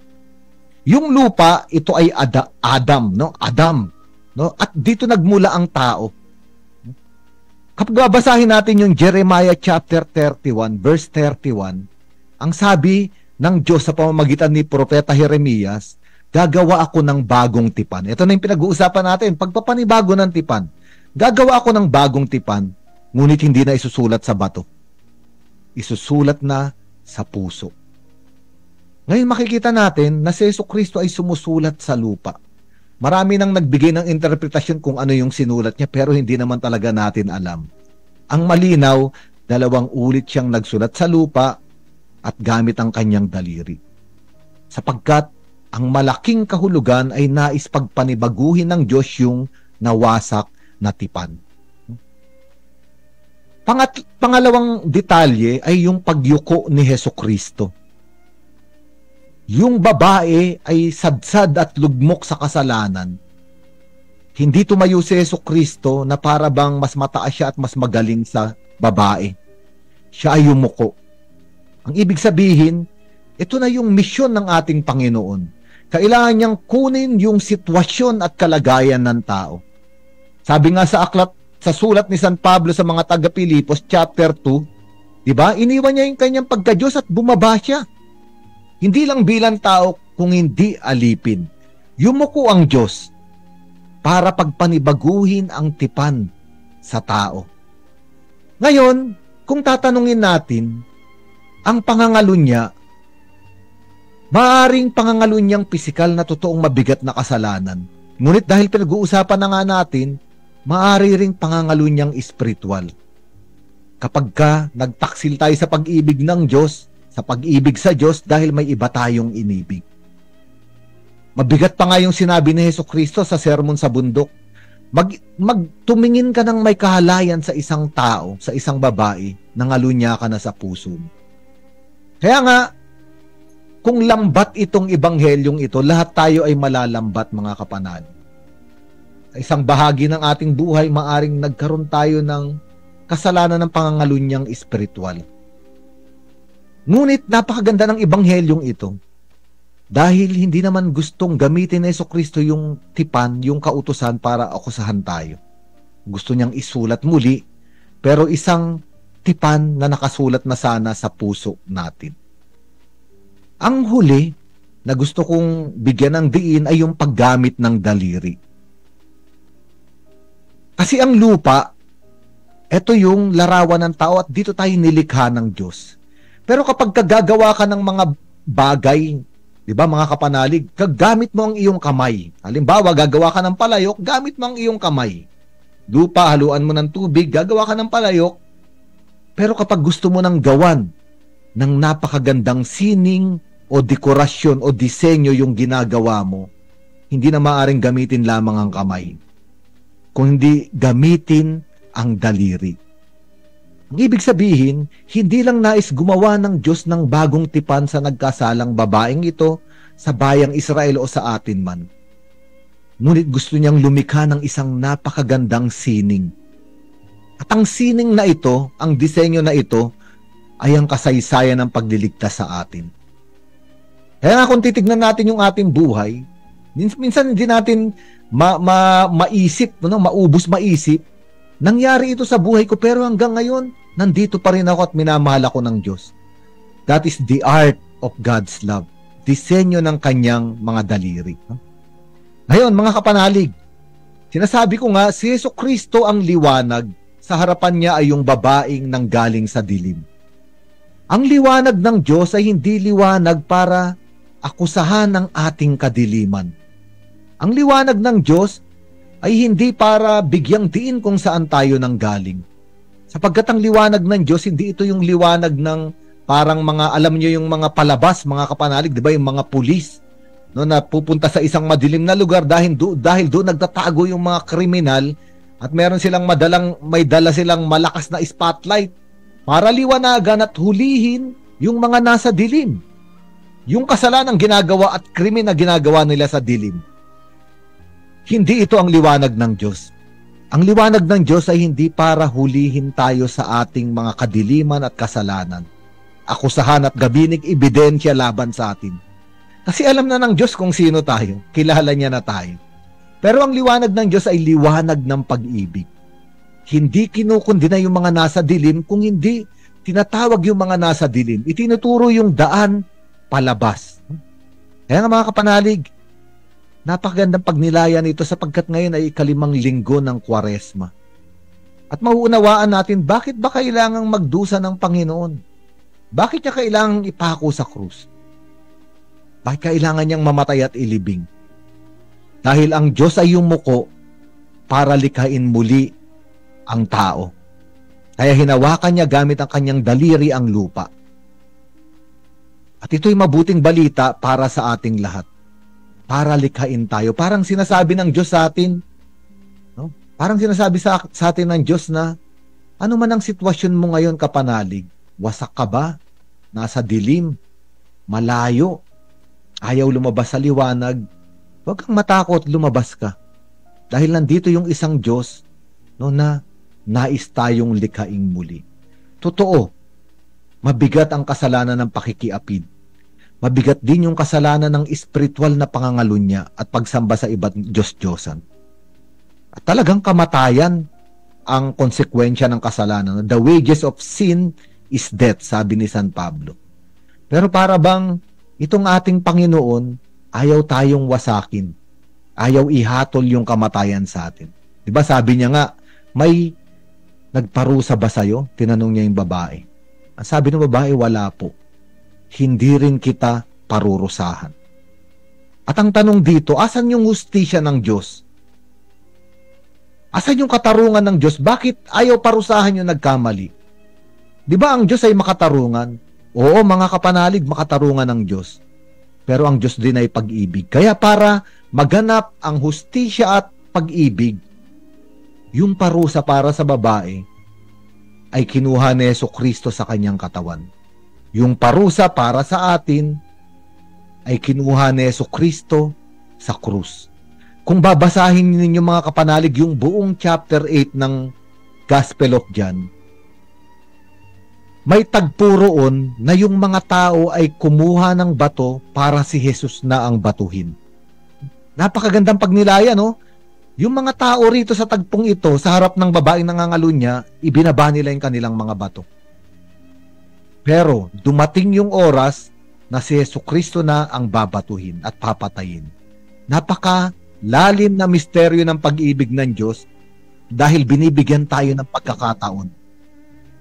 Yung lupa, ito ay Adam, no? Adam, no? At dito nagmula ang tao. Kapag babasahin natin yung Jeremiah chapter 31, verse 31, ang sabi ng Diyos sa pamamagitan ni Propeta Jeremias, gagawa ako ng bagong tipan. Ito na yung pinag-uusapan natin, pagpapanibago ng tipan. Gagawa ako ng bagong tipan, ngunit hindi na isusulat sa bato. Isusulat na sa puso. Ngayon makikita natin na si Jesucristo ay sumusulat sa lupa. Marami nang nagbigay ng interpretasyon kung ano yung sinulat niya, pero hindi naman talaga natin alam. Ang malinaw, 2 ulit siyang nagsulat sa lupa at gamit ang kanyang daliri. Sapagkat ang malaking kahulugan ay nais pagpanibaguhin ng Diyos yung nawasak na tipan. Pangalawang detalye ay yung pagyuko ni Jesucristo. Yung babae ay sadsad at lugmok sa kasalanan. Hindi tumayo si Jesucristo na para bang mas mataas siya at mas magaling sa babae. Siya ay yumuko. Ang ibig sabihin, ito na yung misyon ng ating Panginoon. Kailangan niyang kunin yung sitwasyon at kalagayan ng tao. Sabi nga sa aklat, sa sulat ni San Pablo sa mga taga-Pilipos, chapter 2, diba? Iniwan niya yung kanyang pagka-Diyos at bumaba siya. Hindi lang bilang tao, kung hindi alipin. Yumuko ang Diyos para pagpanibaguhin ang tipan sa tao. Ngayon, kung tatanungin natin, ang pangangalunya, maaaring pangangalunyang pisikal na totoong mabigat na kasalanan. Ngunit dahil pinag-uusapan na nga natin maari ring pangangalunyang espiritual. Kapag ka nagtaksil tayo sa pag-ibig ng Diyos, sa pag-ibig sa Diyos dahil may iba tayong inibig. Mabigat pa nga yung sinabi ni Hesukristo sa Sermon sa Bundok. Magtumingin ka ng may kahalayan sa isang tao, sa isang babae, nangalunya ka na sa puso mo. Kaya nga, kung lambat itong ebanghelyong ito, lahat tayo ay malalambat, mga kapanalig. Sa isang bahagi ng ating buhay, maaring nagkaroon tayo ng kasalanan ng pangangalunyang espiritual. Ngunit napakaganda ng ebanghelyong ito dahil hindi naman gustong gamitin ni Jesucristo yung tipan, yung kautusan para akusahan tayo. Gusto niyang isulat muli, pero isang tipan na nakasulat na sana sa puso natin. Ang huli na gusto kong bigyan ng diin ay yung paggamit ng daliri. Kasi ang lupa, ito yung larawan ng tao at dito tayo nilikha ng Diyos. Pero kapag kagagawa ka ng mga bagay, di ba mga kapanalig, gagamit mo ang iyong kamay. Halimbawa, gagawa ka ng palayok, gamit mo ang iyong kamay. Lupa, haluan mo ng tubig, gagawa ka ng palayok. Pero kapag gusto mo ng gawan ng napakagandang sining o dekorasyon o disenyo yung ginagawa mo, hindi na maaaring gamitin lamang ang kamay, kundi gamitin ang daliri. Ang ibig sabihin, hindi lang nais gumawa ng Diyos ng bagong tipan sa nagkasalang babaeng ito sa bayang Israel o sa atin man. Ngunit gusto niyang lumikha ng isang napakagandang sining. At ang sining na ito, ang disenyo na ito, ay ang kasaysayan ng pagliligtas sa atin. Kaya nga kung titignan natin yung ating buhay, minsan hindi natin maisip, maubos maisip, nangyari ito sa buhay ko pero hanggang ngayon, nandito pa rin ako at minamahal ako ng Diyos. That is the art of God's love. Disenyo ng kanyang mga daliri. Ngayon, mga kapanalig, sinasabi ko nga, si Jesucristo ang liwanag, sa harapan niya ay yung babaeng nanggaling sa dilim. Ang liwanag ng Diyos ay hindi liwanag para akusahan ng ating kadiliman. Ang liwanag ng Diyos ay hindi para bigyang diin kung saan tayo nanggaling. Sapagkat ang liwanag ng Diyos, hindi ito yung liwanag ng parang mga, alam nyo yung mga palabas, mga kapanalig, di ba, yung mga pulis, no, na pupunta sa isang madilim na lugar dahil doon nagtatago yung mga kriminal at meron silang may dala silang malakas na spotlight para liwanagan at hulihin yung mga nasa dilim. Yung kasalanang ginagawa at krimen na ginagawa nila sa dilim. Hindi ito ang liwanag ng Diyos. Ang liwanag ng Diyos ay hindi para hulihin tayo sa ating mga kadiliman at kasalanan. Akusahan at gabinig ebidensya laban sa atin. Kasi alam na ng Diyos kung sino tayo. Kilala niya na tayo. Pero ang liwanag ng Diyos ay liwanag ng pag-ibig. Hindi kinukundina yung mga nasa dilim, kung hindi tinatawag yung mga nasa dilim. Itinuturo yung daan palabas. Kaya nga mga kapanalig, napakagandang pagnilaya nito sapagkat ngayon ay 5 linggo ng Kwaresma. At mauunawaan natin bakit ba kailangang magdusa ng Panginoon? Bakit niya kailangang ipako sa krus? Bakit kailangan niyang mamatay at ilibing? Dahil ang Diyos ay yumuko para likhain muli ang tao. Kaya hinawakan niya gamit ang kanyang daliri ang lupa. At ito'y mabuting balita para sa ating lahat. Para likhain tayo. Parang sinasabi ng Diyos sa atin, no? Parang sinasabi sa atin ng Diyos na, ano man ang sitwasyon mo ngayon, kapanalig, wasak ka ba? Nasa dilim? Malayo? Ayaw lumabas sa liwanag? Huwag kang matakot, lumabas ka. Dahil nandito yung isang Diyos, no, na nais tayong likhaing muli. Totoo, mabigat ang kasalanan ng pakikiapid. Mabigat din yung kasalanan ng espiritual na pangangalunya at pagsamba sa iba't Diyos-Diyosan. At talagang kamatayan ang konsekwensya ng kasalanan. The wages of sin is death, sabi ni San Pablo. Pero para bang itong ating Panginoon, ayaw tayong wasakin. Ayaw ihatol yung kamatayan sa atin. Diba sabi niya nga, may nagparusa ba sa'yo? Tinanong niya yung babae. Ang sabi ng babae, wala po. Hindi rin kita parurusahan. At ang tanong dito, asan yung hustisya ng Diyos? Asan yung katarungan ng Diyos? Bakit ayaw parusahan yung nagkamali? Di ba ang Diyos ay makatarungan? Oo, mga kapanalig, makatarungan ng Diyos. Pero ang Diyos din ay pag-ibig. Kaya para maganap ang hustisya at pag-ibig, yung parusa para sa babae ay kinuha ni Jesucristo sa kanyang katawan. Yung parusa para sa atin ay kinuha ni Jesucristo sa krus. Kung babasahin ninyo mga kapanalig yung buong chapter 8 ng Gospel of John, may tagpo roon na yung mga tao ay kumuha ng bato para si Jesus na ang batuhin. Napakagandang pagnilaya, no? Yung mga tao rito sa tagpong ito, sa harap ng babaeng nangangalunya, ibinaba nila yung kanilang mga bato. Pero dumating yung oras na si Jesucristo na ang babatuhin at papatayin. Napaka lalim na misteryo ng pag-ibig ng Diyos dahil binibigyan tayo ng pagkakataon.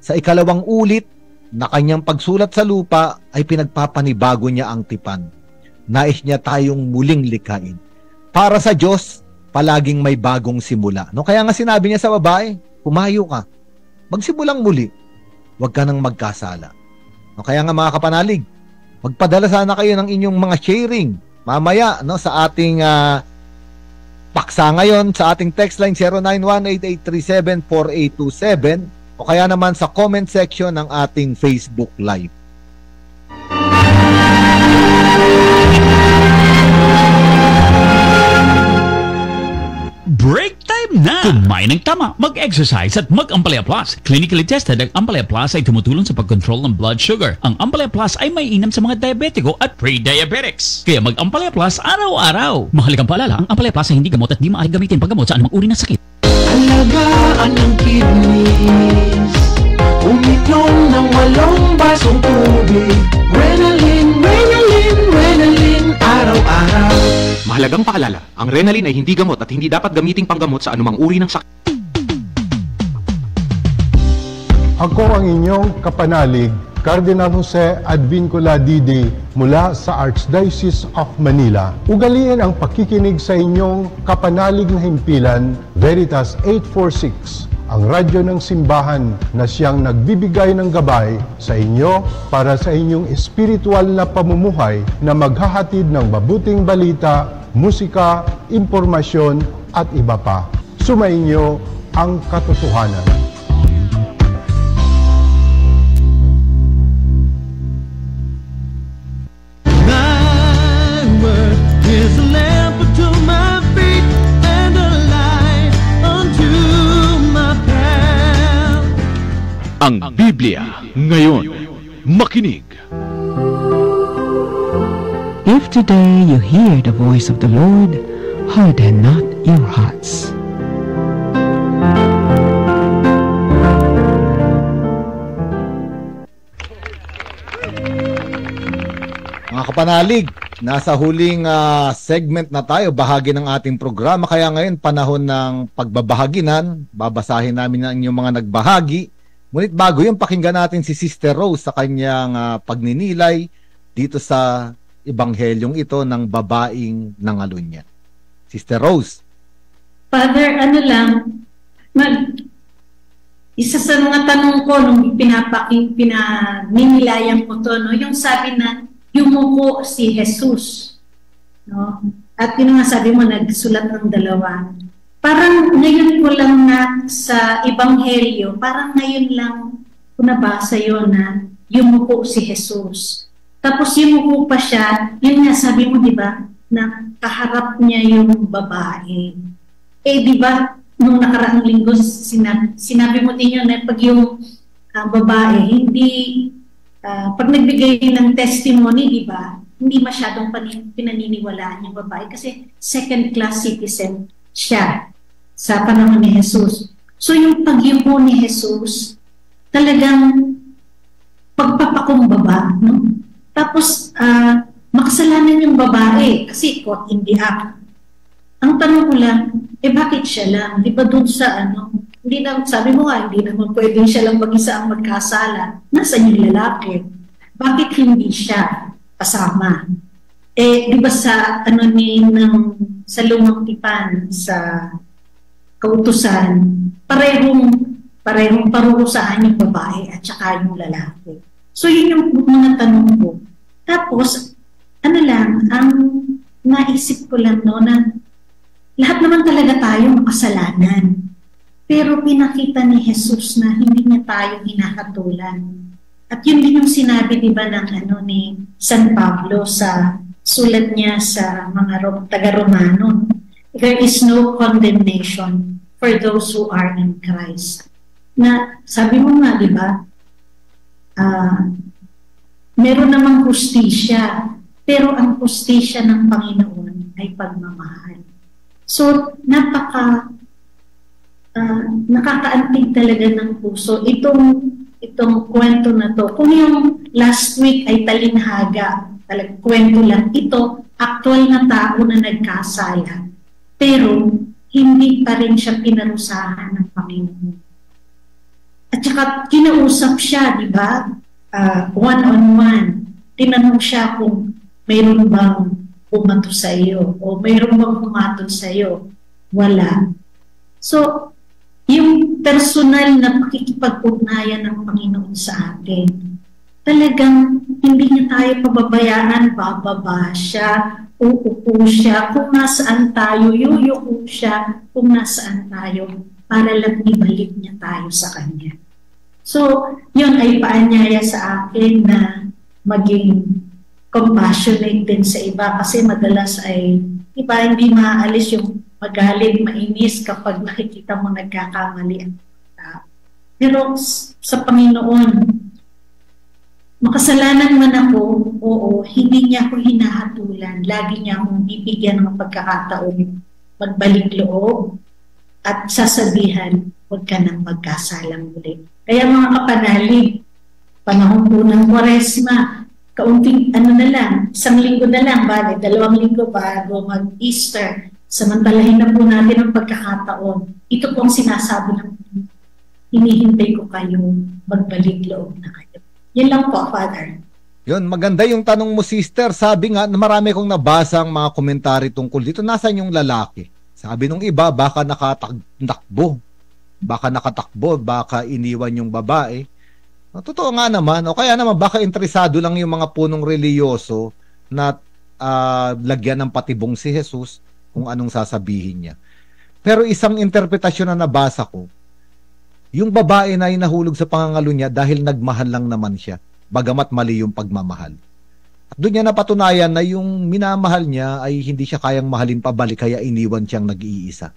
Sa ikalawang ulit na kanyang pagsulat sa lupa ay pinagpapanibago niya ang tipan. Nais niya tayong muling likhain. Para sa Diyos, palaging may bagong simula. No? Kaya nga sinabi niya sa babae, pumayo ka. Magsimulang muli. Huwag ka nang magkasala. No? Kaya nga mga kapanalig, magpadala sana kayo ng inyong mga sharing mamaya, no, sa ating paksa ngayon, sa ating text line 0918-837-4827 o kaya naman sa comment section ng ating Facebook Live. Break time na! Kumain ng tama, mag-exercise at mag-Ampalaya Plus. Clinically tested, ang Ampalaya Plus ay tumutulong sa pag-control ng blood sugar. Ang Ampalaya Plus ay may inam sa mga diabetiko at pre-diabetics. Kaya mag-Ampalaya Plus araw-araw. Mahalagang paalala, ang Ampalaya Plus ay hindi gamot at di maaaring gamitin paggamot sa anumang uri ng sakit. Alagaan ang kidneys, uminom ng 8 basong tubig. Renalin, Renalin, Renalin, araw-araw. Mahalagang paalala, ang Renalin ay hindi gamot at hindi dapat gamiting panggamot sa anumang uri ng sakit. Ako ang inyong kapanalig, Cardinal Jose Advincula Didi mula sa Archdiocese of Manila. Ugaliin ang pakikinig sa inyong kapanalig na himpilan, Veritas 846, ang radyo ng simbahan na siyang nagbibigay ng gabay sa inyo para sa inyong espiritual na pamumuhay na maghahatid ng mabuting balita, musika, impormasyon at iba pa. Sumainyo ang katotohanan. Ang Biblia ngayon. Makinig. If today you hear the voice of the Lord, harden not your hearts. Mga kapanalig, nasa huling segment na tayo, bahagi ng ating programa. Kaya ngayon, panahon ng pagbabahaginan, babasahin namin ang inyong mga nagbahagi. Ngunit bago yung pakinggan natin si Sister Rose sa kanyang pagninilay dito sa ebanghelyong ito ng babaeng nangalunya. Sister Rose. Father, isa sa mga tanong ko nung pinaninilayan ko to, no, yung sabi na yumuko si Jesus. No? At yun nga sabi mo, nagsulat ng 2. Parang ngayon ko lang na sa Ebanghelyo, parang ngayon lang ko nabasa yun na yumuko si Jesus. Tapos yumuko pa siya, yun nga sabi mo, di ba, na kaharap niya yung babae. Di ba, nung nakaraang linggo, sinabi mo din yun na pag yung babae, hindi, pag nagbigay ng testimony, di ba, hindi masyadong pinaniniwalaan yung babae kasi second-class citizen siya sa panahon ni Jesus. So yung pagyuko ni Jesus, talagang pagpapakumbaba, no? Tapos, makasalanan yung babae kasi caught in the act. Ang tanong ko lang, bakit siya lang? Di ba dun sa hindi na, sabi mo nga, hindi naman pwedeng siya lang mag-isa ang magkasala. Nasaan yung lalaki? Bakit hindi siya kasama? Di ba sa sa lumang tipan, sa kautusan, parehong parurusahan yung babae at saka yung lalaki. So yun yung mga tanong ko. Tapos, ang naisip ko lang na lahat naman talaga tayo makasalanan. Pero pinakita ni Jesus na hindi niya tayo hinahatulan. At yun din yung sinabi, di ba, ni San Pablo sa sulat niya sa mga taga-Romano. There is no condemnation for those who are in Christ. Na sabi mo nga, di ba, meron namang hustisya, pero ang hustisya ng Panginoon ay pagmamahal. So, nakakaantig talaga ng puso itong kwento na to. Kung yung last week ay talinhaga, talagang kwento lang, ito actual na tao na nagkasala, pero hindi pa rin siya pinarusahan ng Panginoon. At saka kinausap siya, di ba? One-on-one. Tinanong siya kung mayroon bang bumato sa iyo o mayroon bang bumato sa iyo. Wala. So, yung personal na pakikipag-ugnayan ng Panginoon sa atin, talagang hindi niya tayo pababayaan, bababa siya, uupo siya, kung nasaan tayo, yuyuko siya, kung nasaan tayo, para lang ibalik niya tayo sa Kanya. So, yun ay paanyaya sa akin na maging compassionate din sa iba kasi madalas ay iba hindi maaalis yung magalit, mainis kapag nakikita mo nagkakamali ang tao. Pero sa Panginoon, makasalanan man ako, oo, hindi niya ako hinahatulan. Lagi niya akong bibigyan ng pagkakataon magbalik loob at sasabihan, huwag ka nang magkasalang muli. Kaya mga kapanalig, panahon po ng Kwaresma, kaunting na lang, 1 linggo na lang, 2 linggo bago mag-Easter, samantalahin na po natin ang pagkakataon. Ito po ang sinasabi ng hinihintay ko kayo, magbalik loob na kayo. Yan lang po, Father. Yun, maganda yung tanong mo, sister. Sabi nga, marami kong nabasang mga komentary tungkol dito. Nasaan yung lalaki? Sabi nung iba, baka nakatakbo. Baka iniwan yung babae. Totoo nga naman. O kaya naman, baka interesado lang yung mga punong reliyoso na lagyan ng patibong si Jesus kung anong sasabihin niya. Pero isang interpretasyon na nabasa ko, yung babae na inahulog sa pangangalo niya dahil nagmahal lang naman siya, bagamat mali yung pagmamahal. At doon niya napatunayan na yung minamahal niya ay hindi siya kayang mahalin pabalik, kaya iniwan siyang nag-iisa.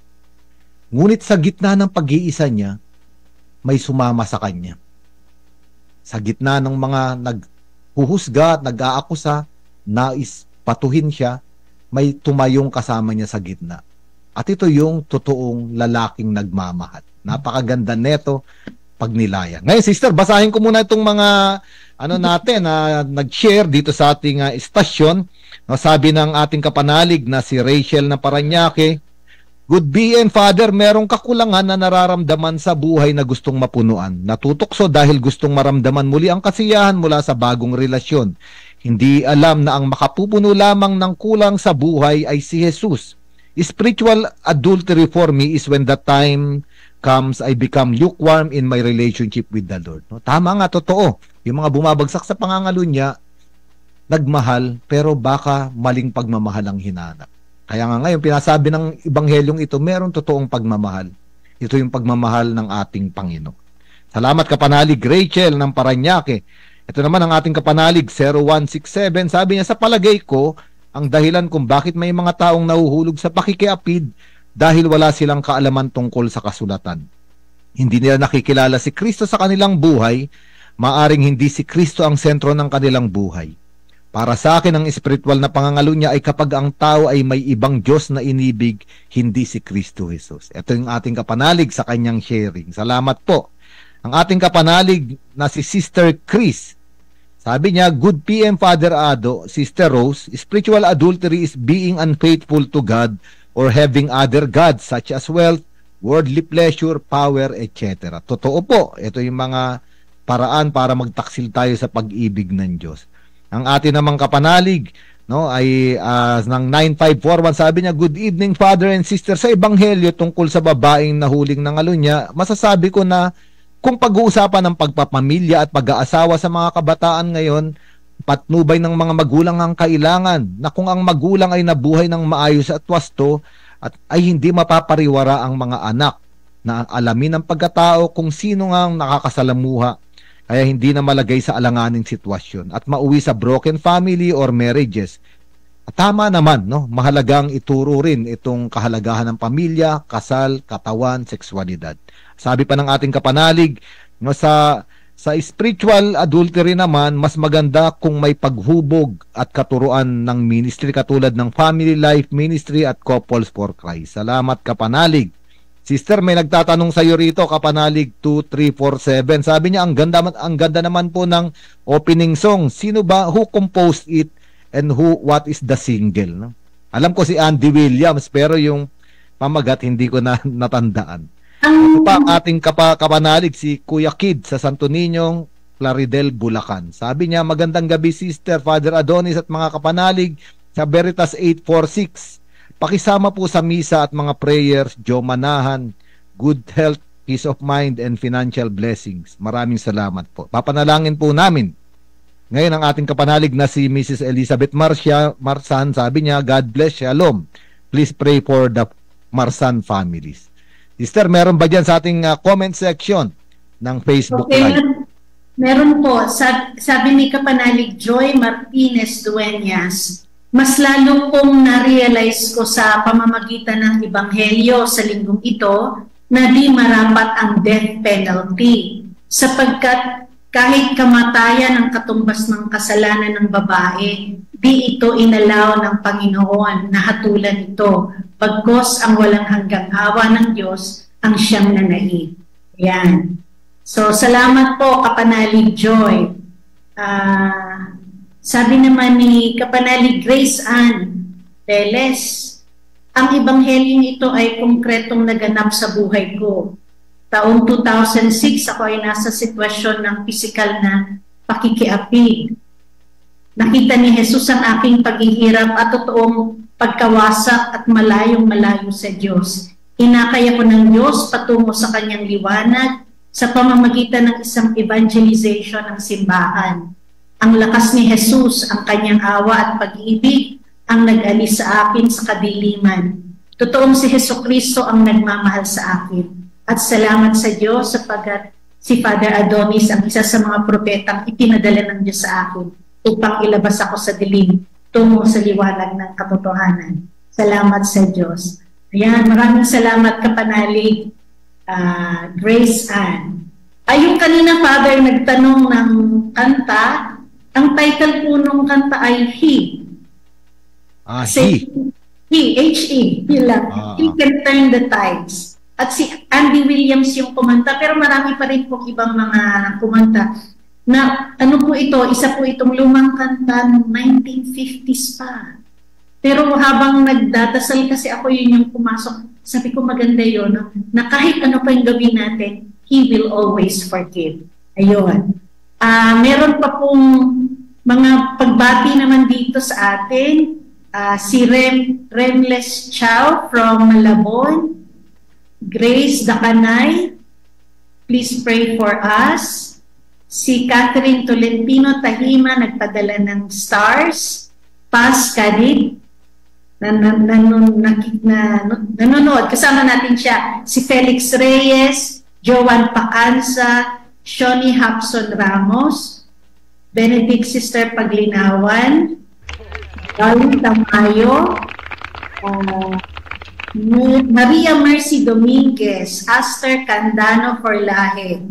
Ngunit sa gitna ng pag-iisa niya, may sumama sa kanya. Sa gitna ng mga naghuhusga at nag-aakusa, nais patuhin siya, may tumayong kasama niya sa gitna. At ito yung totoong lalaking nagmamahal. Napakaganda neto pag nilaya. Ngayon, sister, basahin ko muna itong mga natin na nag-share dito sa ating istasyon. Sabi ng ating kapanalig na si Rachel na Paranaque, Good BN Father, merong kakulangan na nararamdaman sa buhay na gustong mapunuan. Natutokso dahil gustong maramdaman muli ang kasiyahan mula sa bagong relasyon. Hindi alam na ang makapupuno lamang ng kulang sa buhay ay si Jesus. Spiritual adultery for me is when the time comes I become lukewarm in my relationship with the Lord. No? Tama nga, totoo. Yung mga bumabagsak sa pangangalo niya, nagmahal, pero baka maling pagmamahal ang hinanap. Kaya nga ngayon, pinasabi ng Ebanghelyong ito, meron totoong pagmamahal. Ito yung pagmamahal ng ating Panginoon. Salamat kapanalig Rachel ng Paranaque. Ito naman ang ating kapanalig 0167. Sabi niya, sa palagay ko, ang dahilan kung bakit may mga taong nahuhulog sa pakikiapid dahil wala silang kaalaman tungkol sa kasulatan. Hindi nila nakikilala si Kristo sa kanilang buhay, maaring hindi si Kristo ang sentro ng kanilang buhay. Para sa akin, ang espiritual na pangangalo niya ay kapag ang tao ay may ibang Diyos na inibig, hindi si Kristo Jesus. Ito yung ating kapanalig sa kanyang sharing. Salamat po. Ang ating kapanalig na si Sister Chris, sabi niya, Good PM Father Ado, Sister Rose, spiritual adultery is being unfaithful to God or having other gods such as wealth, worldly pleasure, power, etc. Totoo po, ito yung mga paraan para magtaksil tayo sa pag-ibig ng Diyos. Ang atin namang kapanalig no, ay ng 9541, sabi niya, good evening father and sister. Sa ebanghelyo tungkol sa babaeng nahuling ng alunya, masasabi ko na kung pag-uusapan ng pagpapamilya at pag-aasawa sa mga kabataan ngayon, patnubay ng mga magulang ang kailangan, na kung ang magulang ay nabuhay ng maayos at wasto at ay hindi mapapariwara ang mga anak, na alamin ang pagkatao kung sino nga ang nakakasalamuha, kaya hindi na malagay sa alanganing sitwasyon at mauwi sa broken family or marriages. At tama naman, no? Mahalagang ituro rin itong kahalagahan ng pamilya, kasal, katawan, sexualidad. Sabi pa ng ating kapanalig, no, sa spiritual adultery naman, mas maganda kung may paghubog at katuruan ng ministry katulad ng Family Life Ministry at Couples for Christ. Salamat kapanalig. Sister, may nagtatanong sa iyo rito, kapanalig 2347. Sabi niya, ang ganda naman po ng opening song. Sino ba, who composed it and what is the single? No? Alam ko si Andy Williams, pero yung pamagat hindi ko na natandaan. Ito pa ang ating kapanalig, si Kuya Kid sa Santo Niño, Claridel, Bulacan. Sabi niya, magandang gabi Sister, Father Adonis at mga kapanalig sa Veritas 846. Pakisama po sa misa at mga prayers, Joe Manahan, good health, peace of mind, and financial blessings. Maraming salamat po. Papanalangin po namin. Ngayon ang ating kapanalig na si Mrs. Elizabeth Marsan, sabi niya, God bless, shalom. Please pray for the Marsan families. Sister, meron ba dyan sa ating comment section ng Facebook Live? Meron po. Sabi ni kapanalig Joy Martinez Dueñas, mas lalo pong na-realize ko sa pamamagitan ng ebanghelyo sa linggong ito na di marapat ang death penalty, sapagkat kahit kamatayan ang katumbas ng kasalanan ng babae, di ito inalaw ng Panginoon na hatulan ito, pagkos ang walang hanggang awa ng Diyos ang siyang nanaig. Yan. So, salamat po, kapanalig Joy. Sabi naman ni kapanalig Grace Ann Teles, ang ebanghelyong ito ay konkretong naganap sa buhay ko. Taong 2006, ako ay nasa sitwasyon ng pisikal na pakikiapid. Nakita ni Jesus ang aking paghihirap at totoong pagkawasak at malayong-malayo sa Diyos. Inakay ako ng Diyos patungo sa kanyang liwanag sa pamamagitan ng isang evangelization ng simbahan. Ang lakas ni Jesus, ang kanyang awa at pag-ibig ang nag-alis sa akin sa kadiliman. Totoong si Jesucristo ang nagmamahal sa akin. At salamat sa Diyos sapagat si Father Adonis ang isa sa mga propetang ipinadala ng Diyos sa akin upang ilabas ako sa dilim tungo sa liwanag ng katotohanan. Salamat sa Diyos. Ayan, maraming salamat kapanalig Grace Ann. Yung kanina Father nagtanong ng kanta. Ang title po nung kanta ay He. He. He, yun lang. He can turn the tides. At si Andy Williams yung kumanta, pero marami pa rin po ibang mga kumanta. Na ano po ito, isa po itong lumang kanta ng 1950s pa. Pero habang nagdadasal kasi ako yun yung pumasok, sabi ko maganda yun, no? Na kahit ano pa yung gawin natin, He will always forgive. Ayun. Meron pa pong mga pagbati naman dito sa atin. Si Remles Chow from Malabon. Grace Dakanay, please pray for us. Si Catherine Tolentino Tahima, nagpadala ng stars. Paz Kadid, nanonood. Kasama natin siya. Si Felix Reyes, Joan Pacanza, Shoni Hapson Ramos, Benedict Sister Paglinawan, Darwin Tamayo, Maria Mercy Dominguez, Aster Candano Forlaje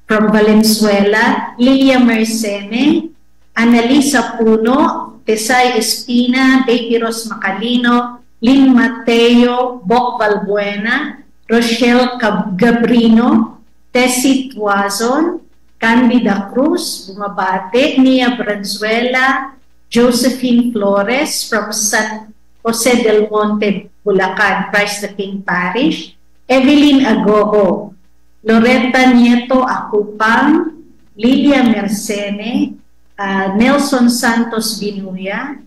from Valenzuela, Lilia Mercene, Annalisa Puno, Tesay Espina, Baby Ros Macalino, Lynn Mateo, Bok Valbuena, Rochelle Gabrino, Tessie Tuazon, Candida Cruz, bumabate, Nia Branzuela, Josephine Flores from San Jose del Monte, Bulacan, Christ the King Parish, Evelyn Agoho, Loretta Nieto Acupang, Lilia Mercene, Nelson Santos Binuya,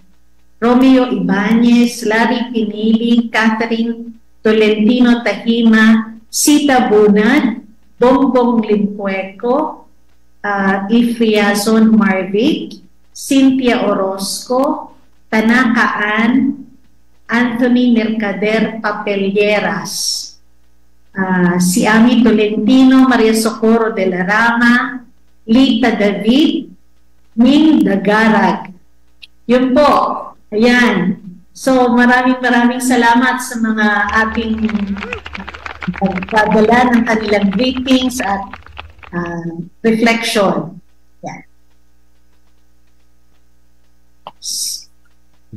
Romeo Ibanez, Larry Pinili, Catherine Tolentino Tahima, Sita Bunad, Bongbong Limpueco, Ifriazon Marvic, Cynthia Orozco, Tanaka Ann, Anthony Mercader Papelieras, si Ami Tolentino, Maria Socorro de la Rama, Lita David, Ming Dagarag. Yun po, ayan. So maraming salamat sa mga ating pagdala ng kanilang greetings at reflection. Yan.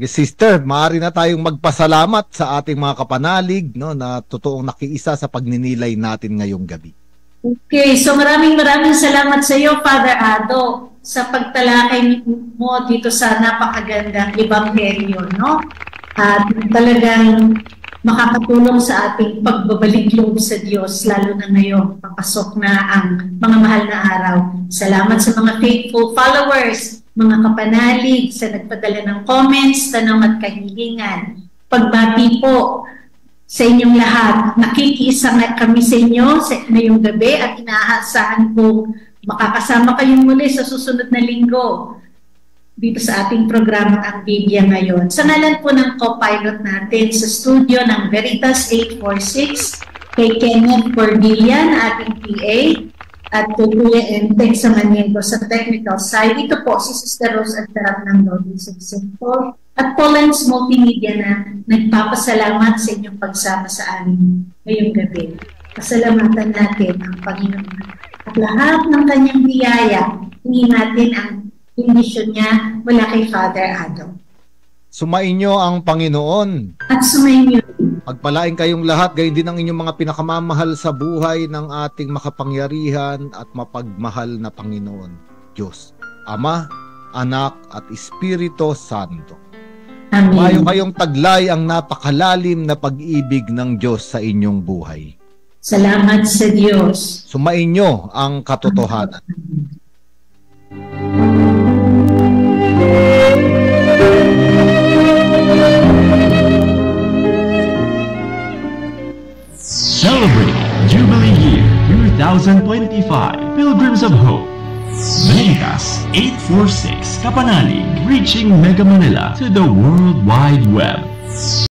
Sister, maaari na tayong magpasalamat sa ating mga kapanalig, no, na totoong nakiisa sa pagninilay natin ngayong gabi. Okay, so maraming salamat sa iyo, Father Ado, sa pagtalakay mo dito sa napakagandang ebanghelyo, no? At talagang makakatulong sa ating pagbabalik loob sa Diyos, lalo na ngayon, papasok na ang mga mahal na araw. Salamat sa mga faithful followers, mga kapanalig, sa nagpadala ng comments, tanong at kahilingan. Pagbati po sa inyong lahat. Nakikiisa kami sa inyo ngayong gabi at inaasahan kong makakasama kayong muli sa susunod na linggo dito sa ating programa Ang Biblia Ngayon. Sa ngalan po ng co-pilot natin sa studio ng Veritas 846, kay Kenneth Corbillan, ating PA, at kay Kuya Enteng Samaniego sa technical side. Ito po si Sister Rose Altarap ng Lodi Sexto at Pollens Multimedia na nagpapasalamat sa inyong pagsama sa amin ngayong gabi. Pasalamatan natin ang Panginoon at lahat ng kanyang biyaya. Hingin natin ang bendisyon niya mula kay Father Ado. Sumainyo ang Panginoon. At sumainyo. Pagpalain kayong lahat, gayon din ang inyong mga pinakamamahal sa buhay ng ating makapangyarihan at mapagmahal na Panginoon, Diyos, Ama, Anak at Espiritu Santo. Amen. Mayo kayong taglay ang napakalalim na pag-ibig ng Diyos sa inyong buhay. Salamat sa Diyos. Sumainyo ang katotohanan. Celebrate Jubilee Year 2025 Pilgrims of Hope. Veritas 846 Kapanalig, reaching Mega Manila to the World Wide Web.